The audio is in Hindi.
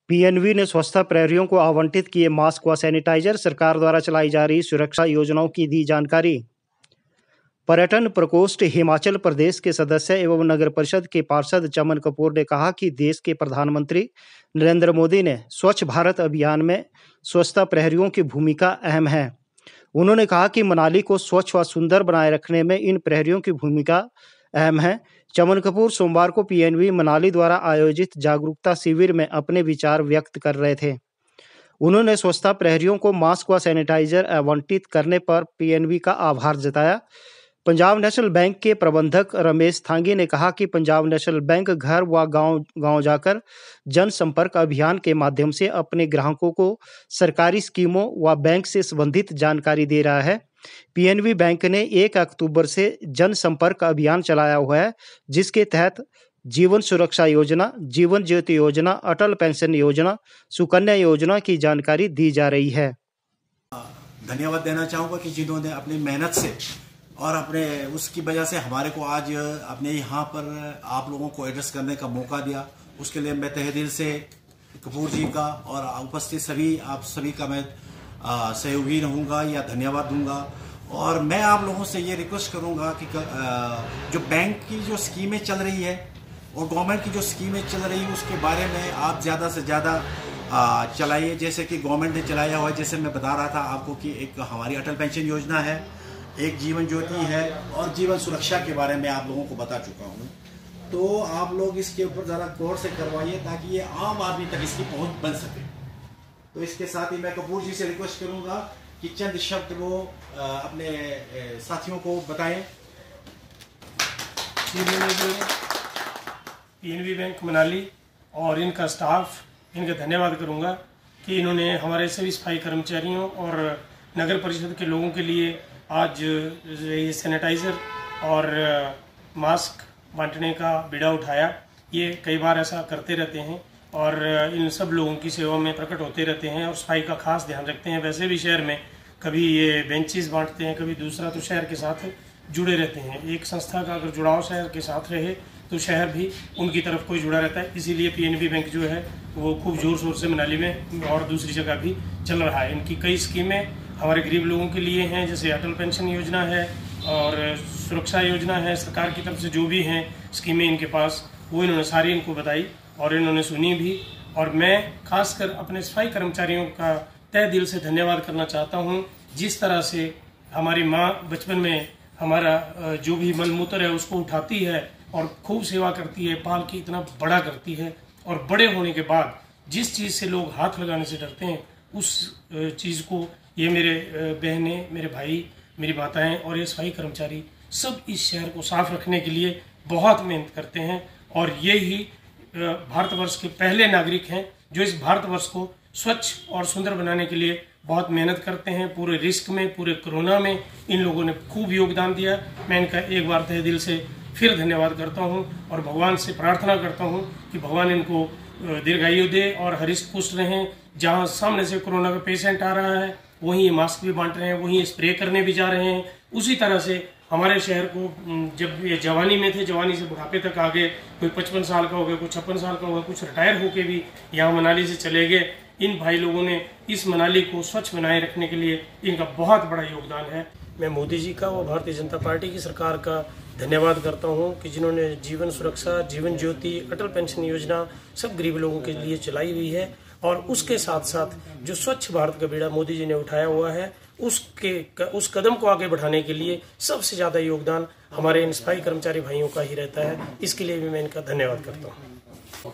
पीएनबी ने स्वच्छता प्रहरियों को आवंटित किए मास्क व सैनिटाइजर। सरकार द्वारा चलाई जा रही सुरक्षा योजनाओं की दी जानकारी। पर्यटन प्रकोष्ठ हिमाचल प्रदेश के सदस्य एवं नगर परिषद के पार्षद चमन कपूर ने कहा कि देश के प्रधानमंत्री नरेंद्र मोदी ने स्वच्छ भारत अभियान में स्वच्छता प्रहरियों की भूमिका अहम है। उन्होंने कहा कि मनाली को स्वच्छ व सुंदर बनाए रखने में इन प्रहरियों की भूमिका अहम है। चमन कपूर सोमवार को पीएनबी मनाली द्वारा आयोजित जागरूकता शिविर में अपने विचार व्यक्त कर रहे थे। उन्होंने स्वच्छता प्रहरियों को मास्क व सैनिटाइजर आवंटित करने पर पीएनबी का आभार जताया। पंजाब नेशनल बैंक के प्रबंधक रमेश थांगी ने कहा कि पंजाब नेशनल बैंक घर व गांव जाकर जनसंपर्क अभियान के माध्यम से अपने ग्राहकों को सरकारी स्कीमों व बैंक से संबंधित जानकारी दे रहा है। पीएनबी बैंक ने 1 अक्टूबर से जनसंपर्क अभियान चलाया हुआ है, जिसके तहत जीवन सुरक्षा योजना, जीवन ज्योति योजना, अटल पेंशन योजना, सुकन्या योजना की जानकारी दी जा रही है। धन्यवाद देना चाहूँगा कि जिन्होंने अपनी मेहनत से और अपने उसकी वजह से हमारे को आज अपने यहाँ पर आप लोगों को एड्रेस करने का मौका दिया, उसके लिए मैं तहे दिल से कपूर जी का और उपस्थित सभी आप सभी का मैं सहयोगी रहूँगा या धन्यवाद दूंगा। और मैं आप लोगों से ये रिक्वेस्ट करूँगा कि जो बैंक की जो स्कीमें चल रही है और गवर्नमेंट की जो स्कीमें चल रही है उसके बारे में आप ज़्यादा से ज़्यादा चलाइए। जैसे कि गवर्नमेंट ने चलाया हुआ है, जैसे मैं बता रहा था आपको कि एक हमारी अटल पेंशन योजना है, एक जीवन ज्योति है और जीवन सुरक्षा के बारे में आप लोगों को बता चुका हूँ। तो आप लोग इसके ऊपर ज़रा गौर से करवाइए ताकि ये आम आदमी तक इसकी पहुँच बन सके। तो इसके साथ ही मैं कपूर जी से रिक्वेस्ट करूँगा कि चंद शब्द वो अपने साथियों को बताएं। पीएनबी बैंक मनाली और इनका स्टाफ, इनका धन्यवाद करूँगा कि इन्होंने हमारे सभी सफाई कर्मचारियों और नगर परिषद के लोगों के लिए आज ये सैनिटाइज़र और मास्क बांटने का बीड़ा उठाया। ये कई बार ऐसा करते रहते हैं और इन सब लोगों की सेवा में प्रकट होते रहते हैं और सफाई का खास ध्यान रखते हैं। वैसे भी शहर में कभी ये बेंचेस बांटते हैं, कभी दूसरा, तो शहर के साथ जुड़े रहते हैं। एक संस्था का अगर जुड़ाव शहर के साथ रहे तो शहर भी उनकी तरफ कोई जुड़ा रहता है। इसीलिए पीएनबी बैंक जो है वो खूब जोर शोर से मनाली में और दूसरी जगह भी चल रहा है। इनकी कई स्कीमें हमारे गरीब लोगों के लिए हैं, जैसे अटल पेंशन योजना है और सुरक्षा योजना है। सरकार की तरफ से जो भी हैं स्कीमें इनके पास, वो इन्होंने सारी इनको बताई और इन्होंने सुनी भी। और मैं खासकर अपने सफाई कर्मचारियों का तहे दिल से धन्यवाद करना चाहता हूँ। जिस तरह से हमारी माँ बचपन में हमारा जो भी मलमूत्र है उसको उठाती है और खूब सेवा करती है, पाल के इतना बड़ा करती है, और बड़े होने के बाद जिस चीज़ से लोग हाथ लगाने से डरते हैं उस चीज़ को ये मेरे बहनें, मेरे भाई, मेरी माताएं और ये सफाई कर्मचारी सब इस शहर को साफ रखने के लिए बहुत मेहनत करते हैं। और ये ही भारतवर्ष के पहले नागरिक हैं जो इस भारतवर्ष को स्वच्छ और सुंदर बनाने के लिए बहुत मेहनत करते हैं। पूरे रिस्क में, पूरे कोरोना में इन लोगों ने खूब योगदान दिया। मैं इनका एक बार तहे दिल से फिर धन्यवाद करता हूं और भगवान से प्रार्थना करता हूं कि भगवान इनको दीर्घायु दे और हरिष्ट पुष्ट रहें। जहां सामने से कोरोना का पेशेंट आ रहा है वहीं ये मास्क भी बांट रहे हैं, वहीं स्प्रे करने भी जा रहे हैं। उसी तरह से हमारे शहर को जब ये जवानी में थे, जवानी से बुढ़ापे तक आ गए, कोई 55 साल का हो गया, कोई 56 साल का हो गया, कुछ रिटायर होके भी यहाँ मनाली से चले गए। इन भाई लोगों ने इस मनाली को स्वच्छ बनाए रखने के लिए इनका बहुत बड़ा योगदान है। मैं मोदी जी का व भारतीय जनता पार्टी की सरकार का धन्यवाद करता हूं कि जिन्होंने जीवन सुरक्षा, जीवन ज्योति, अटल पेंशन योजना सब गरीब लोगों के लिए चलाई हुई है। और उसके साथ साथ जो स्वच्छ भारत का बीड़ा मोदी जी ने उठाया हुआ है उस कदम को आगे बढ़ाने के लिए सबसे ज़्यादा योगदान हमारे इन सफाई कर्मचारी भाइयों का ही रहता है। इसके लिए भी मैं इनका धन्यवाद करता हूँ।